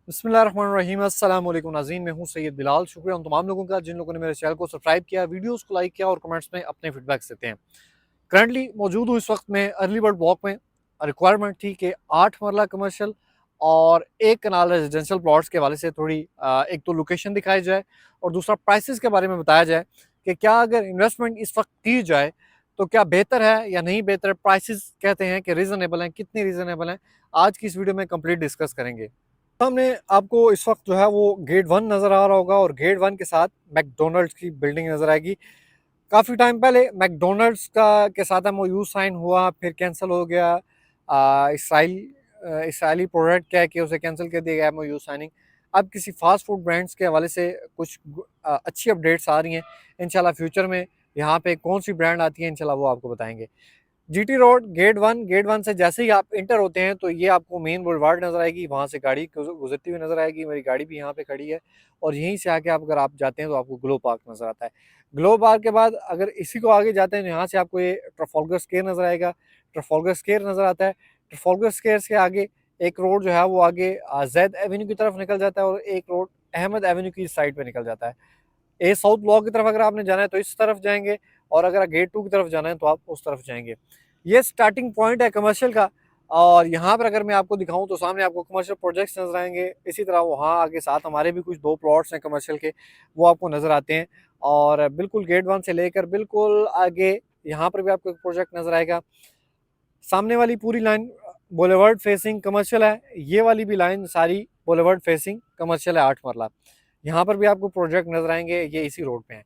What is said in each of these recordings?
बिस्मिल्लाहिर्रहमानिर्रहीम अस्सलाम वालेकुम नाज़रीन, मैं हूं सैयद बिलाल। शुक्रिया उन तमाम लोगों का जिन लोगों ने मेरे चैनल को सब्सक्राइब किया, वीडियोस को लाइक किया और कमेंट्स में अपने फीडबैक्स देते हैं। करंटली मौजूद हूँ इस वक्त में अर्ली बर्ड ब्लॉक में। रिक्वायरमेंट थी कि 8 मरला कमर्शियल और एक कनाल रेजिडेंशियल प्लॉट्स के हवाले से थोड़ी एक तो लोकेशन दिखाई जाए और दूसरा प्राइसेस के बारे में बताया जाए कि क्या अगर इन्वेस्टमेंट इस वक्त की जाए तो क्या बेहतर है या नहीं बेहतर। प्राइसेस कहते हैं कि रीज़नेबल हैं, कितनी रीज़नेबल हैं, आज की इस वीडियो में कंप्लीट डिस्कस करेंगे। सामने आपको इस वक्त जो है वो गेट वन नज़र आ रहा होगा और गेट वन के साथ मैकडोनल्ड्स की बिल्डिंग नज़र आएगी। काफ़ी टाइम पहले मैकडोनल्ड्स का के साथ एमओयू साइन हुआ, फिर कैंसिल हो गया। इसराइली प्रोडक्ट क्या है कि उसे कैंसिल कर दिया गया एमओयू साइनिंग। अब किसी फास्ट फूड ब्रांड्स के हवाले से कुछ अच्छी अपडेट्स आ रही हैं। इंशाल्लाह फ्यूचर में यहाँ पे कौन सी ब्रांड आती है इंशाल्लाह वो आपको बताएंगे। जीटी रोड गेट वन से जैसे ही आप इंटर होते हैं तो ये आपको मेन बुलवार्ड नज़र आएगी, वहाँ से गाड़ी गुजरती हुई नज़र आएगी। मेरी गाड़ी भी यहाँ पे खड़ी है और यहीं से आके अगर आप जाते हैं तो आपको ग्लो पार्क नज़र आता है। ग्लो पार्क के बाद अगर इसी को आगे जाते हैं तो यहाँ से आपको ये ट्रफॉल्गर स्क्वायर नज़र आएगा। ट्रफॉल्गर स्क्वायर नज़र आता है। ट्रफॉल्गर स्क्वायर से आगे एक रोड जो है वो आगे जैद एवेन्यू की तरफ निकल जाता है और एक रोड अहमद एवेन्यू की साइड पे निकल जाता है। ए साउथ ब्लॉक की तरफ अगर आपने जाना है तो इस तरफ जाएंगे और अगर गेट टू की तरफ जाना है तो आप उस तरफ जाएंगे। ये स्टार्टिंग पॉइंट है कमर्शियल का। और यहाँ पर अगर मैं आपको दिखाऊं तो सामने आपको कमर्शियल प्रोजेक्ट्स नजर आएंगे। इसी तरह वहाँ आगे साथ हमारे भी कुछ दो प्लॉट्स हैं कमर्शियल के, वो आपको नजर आते हैं। और बिल्कुल गेट वन से लेकर बिल्कुल आगे यहाँ पर भी आपको एक प्रोजेक्ट नजर आएगा। सामने वाली पूरी लाइन बुलेवर्ड फेसिंग कमर्शियल है, ये वाली भी लाइन सारी बुलेवर्ड फेसिंग कमर्शियल है 8 मरला। यहाँ पर भी आपको प्रोजेक्ट नजर आएंगे, ये इसी रोड पे हैं।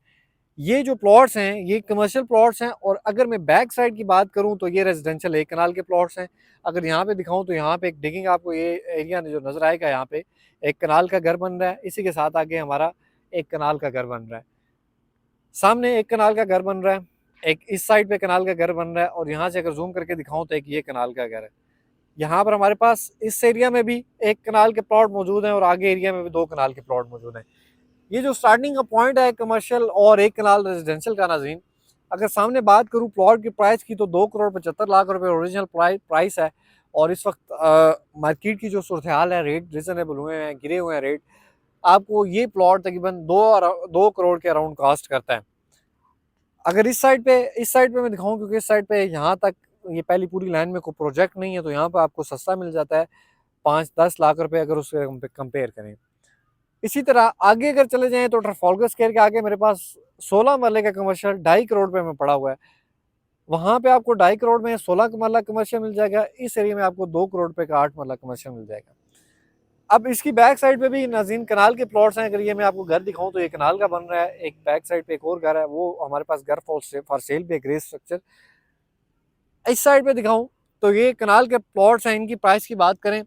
ये जो प्लॉट्स हैं ये कमर्शियल प्लॉट्स हैं और अगर मैं बैक साइड की बात करूं तो ये रेजिडेंशियल एक कनाल के प्लॉट्स हैं। अगर यहाँ पे दिखाऊं तो यहाँ पे एक डिगिंग आपको ये एरिया जो नजर आएगा, यहाँ पे एक कनाल का घर बन रहा है, इसी के साथ आगे हमारा एक कनाल का घर बन रहा है। सामने एक कनाल का घर बन रहा है, एक इस साइड पे कनाल का घर बन रहा है और यहाँ से अगर जूम करके दिखाऊं तो एक ये कनाल का घर है। यहाँ पर हमारे पास इस एरिया में भी एक कनाल के प्लॉट मौजूद हैं और आगे एरिया में भी 2 कनाल के प्लॉट मौजूद हैं। ये जो स्टार्टिंग का पॉइंट है कमर्शियल और एक कनाल रेजिडेंशियल का नाज़रीन, अगर सामने बात करूं प्लॉट की प्राइस की तो 2 करोड़ 75 लाख रुपए ओरिजिनल प्राइस है। और इस वक्त मार्केट की जो सूरत हाल है, रेट रिजनेबल हुए हैं, गिरे हुए हैं रेट। आपको ये प्लॉट तकरीबन 2 करोड़ के अराउंड कास्ट करता है। अगर इस साइड पे मैं दिखाऊं, क्योंकि इस साइड पे यहाँ तक ये पहली पूरी लाइन में कोई प्रोजेक्ट नहीं है तो यहाँ पर आपको सस्ता मिल जाता है 5-10 लाख रुपए अगर उससे कंपेयर करें। इसी तरह आगे अगर चले जाएं तो ट्रफॉल्गर स्क्वायर के आगे मेरे पास 16 मरले का कमर्शियल 2.5 करोड़ पे में पड़ा हुआ है। वहां पे आपको 2.5 करोड़ में 16 मरला कमर्शियल मिल जाएगा। इस एरिया में आपको 2 करोड़ पे का 8 मरला कमर्शियल मिल जाएगा। अब इसकी बैक साइड पे भी नाज़रीन कनाल के प्लॉट्स हैं। अगर ये मैं आपको घर दिखाऊं तो ये कनाल का बन रहा है, एक बैक साइड पे एक और घर है, वो हमारे पास घर फॉर सेल पे ग्रे स्ट्रक्चर। इस साइड पे दिखाऊं तो ये कनाल के प्लॉट्स हैं। इनकी प्राइस की बात करें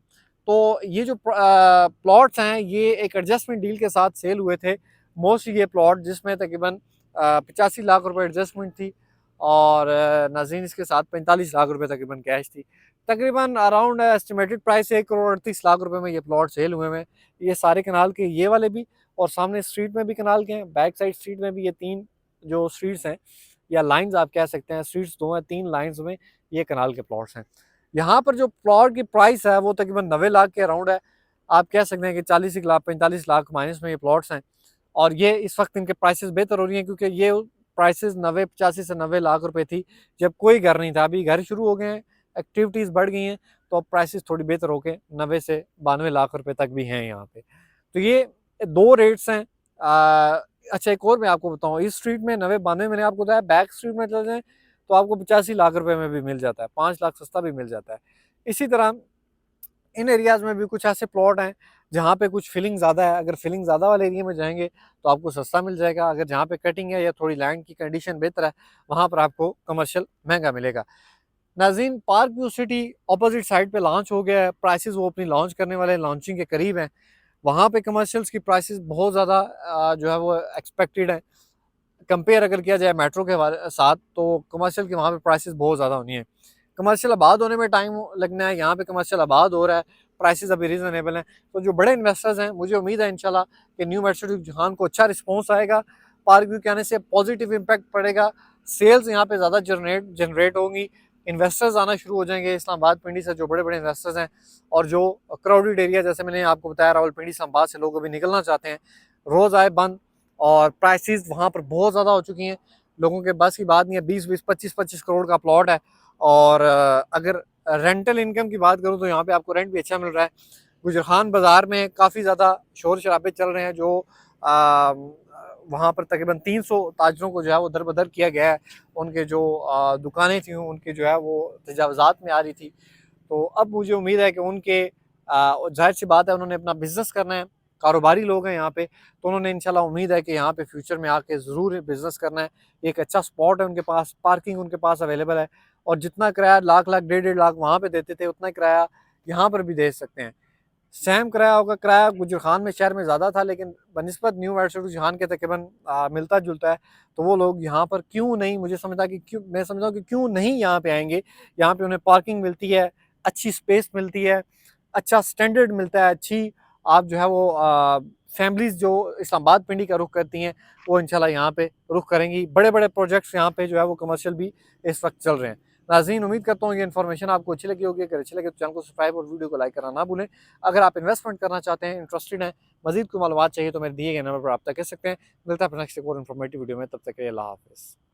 तो ये जो प्लॉट्स हैं ये एक एडजस्टमेंट डील के साथ सेल हुए थे। मोस्टली ये प्लॉट जिसमें तकरीबन 85 लाख रुपए एडजस्टमेंट थी और नाज़रीन इसके साथ 45 लाख रुपए तकरीबन कैश थी। तकरीबन around estimated price 1 crore 38 lakh रुपए में ये प्लॉट सेल हुए हैं। ये सारे कनाल के, ये वाले भी और सामने स्ट्रीट में भी कनाल के हैं, बैक साइड स्ट्रीट में भी। ये 3 जो स्ट्रीट्स हैं या लाइंस आप कह सकते हैं, स्ट्रीट्स 2 हैं, 3 लाइंस में ये कनाल के प्लॉट्स हैं। यहाँ पर जो प्लॉट की प्राइस है वो तकरीबन 90 लाख के अराउंड है। आप कह सकते हैं कि 40 लाख 45 लाख माइनस में ये प्लॉट्स हैं। और ये इस वक्त इनके प्राइसेस बेहतर हो रही हैं क्योंकि ये प्राइसेस 90 85 से 90 लाख रुपए थी जब कोई घर नहीं था। अभी घर शुरू हो गए हैं, एक्टिविटीज़ बढ़ गई हैं तो अब प्राइसेस थोड़ी बेहतर होके 90 से 92 लाख रुपए तक भी हैं यहाँ पे। तो ये दो रेट्स हैं। अच्छा एक और मैं आपको बताऊँ, इस स्ट्रीट में 90 92 मैंने आपको बताया, बैक स्ट्रीट में चले जाएँ तो आपको 85 लाख रुपए में भी मिल जाता है, 5 लाख सस्ता भी मिल जाता है। इसी तरह इन एरियाज़ में भी कुछ ऐसे प्लॉट हैं जहाँ पे कुछ फिलिंग ज़्यादा है। अगर फिलिंग ज़्यादा वाले एरिया में जाएंगे तो आपको सस्ता मिल जाएगा। अगर जहाँ पे कटिंग है या थोड़ी लैंड की कंडीशन बेहतर है वहाँ पर आपको कमर्शियल महंगा मिलेगा। नाज़रीन park view city opposite side पे लॉन्च हो गया है। प्राइसेस वो अपनी लॉन्च करने वाले लॉन्चिंग के करीब हैं। वहाँ पे कमर्शियल्स की प्राइसेस बहुत ज़्यादा जो है वो एक्सपेक्टेड है। कंपेयर अगर किया जाए मेट्रो के साथ तो कमर्शियल की वहाँ पे प्राइसेस बहुत ज़्यादा होनी है। कमर्शियल आबाद होने में टाइम लगना है, यहाँ पे कमर्शियल आबाद हो रहा है, प्राइसेस अभी रीज़नेबल हैं। तो जो बड़े इन्वेस्टर्स हैं, मुझे उम्मीद है इंशाल्लाह कि न्यू मेट्रो जहान को अच्छा रिस्पॉन्स आएगा। पार्क व्यू के आने से पॉजिटिव इम्पैक्ट पड़ेगा, सेल्स यहाँ पे ज़्यादा जनरेट होंगी, इन्वेस्टर्स आना शुरू हो जाएंगे इस्लामाबाद पिंडी से, जो बड़े बड़े इन्वेस्टर्स हैं और जो क्राउडेड एरिया, जैसे मैंने आपको बताया रावलपिंडी इस्लामाबाद से लोग अभी निकलना चाहते हैं, रोज़ आए बंद और प्राइसेस वहाँ पर बहुत ज़्यादा हो चुकी हैं। लोगों के बस की बात नहीं है, 20-20 25-25 करोड़ का प्लॉट है। और अगर रेंटल इनकम की बात करूँ तो यहाँ पे आपको रेंट भी अच्छा मिल रहा है। गुजरखान बाज़ार में काफ़ी ज़्यादा शोर शराबे चल रहे हैं, जो वहाँ पर तकरीबन 300 ताजरों को जो है वो दरबदर किया गया है। उनके जो दुकानें थी उनकी जो है वो तजावज़ात में आ रही थी। तो अब मुझे उम्मीद है कि उनके ज़ाहिर सी बात है उन्होंने अपना बिज़नेस करना है, कारोबारी लोग हैं यहाँ पे, तो उन्होंने इंशाल्लाह उम्मीद है कि यहाँ पे फ्यूचर में आके ज़रूर बिज़नेस करना है। एक अच्छा स्पॉट है उनके पास, पार्किंग उनके पास अवेलेबल है और जितना किराया लाख-लाख, डेढ़-डेढ़ लाख वहाँ पे देते थे, उतना किराया यहाँ पर भी दे सकते हैं। सेम किराया होगा, किराया गुजरखान में शहर में ज़्यादा था, लेकिन बनिस्बत न्यू वेडसर रुझान के तकरीबन मिलता-जुलता है। तो वो लोग यहाँ पर क्यों नहीं, मुझे समझता कि क्यों, मैं समझता हूँ कि क्यों नहीं यहाँ पे आएँगे। यहाँ पे उन्हें पार्किंग मिलती है, अच्छी स्पेस मिलती है, अच्छा स्टैंडर्ड मिलता है, अच्छी आप जो है वो फैमिलीज़ जो इस्लामाबाद पिंडी का रुख करती हैं, वो इंशाल्लाह यहाँ पे रुख करेंगी। बड़े-बड़े प्रोजेक्ट्स यहाँ पे जो है वो कमर्शियल भी इस वक़्त चल रहे हैं। नाज़रीन, उम्मीद करता हूँ ये इन्फॉर्मेशन आपको अच्छी लगी होगी। अगर अच्छी लगे तो चैनल को सब्सक्राइब और वीडियो को लाइक करना ना भूलें। अगर आप इन्वेस्टमेंट करना चाहते हैं, इंटरेस्टेड हैं, मज़ीद कोई मालूमात चाहिए तो मेरे दिए गए नंबर पर रब्ता कर सकते हैं। मिलता है फिर नेक्स्ट एक और इन्फॉर्मेटिव वीडियो में, तब तक के लिए अल्लाह हाफ़िज़।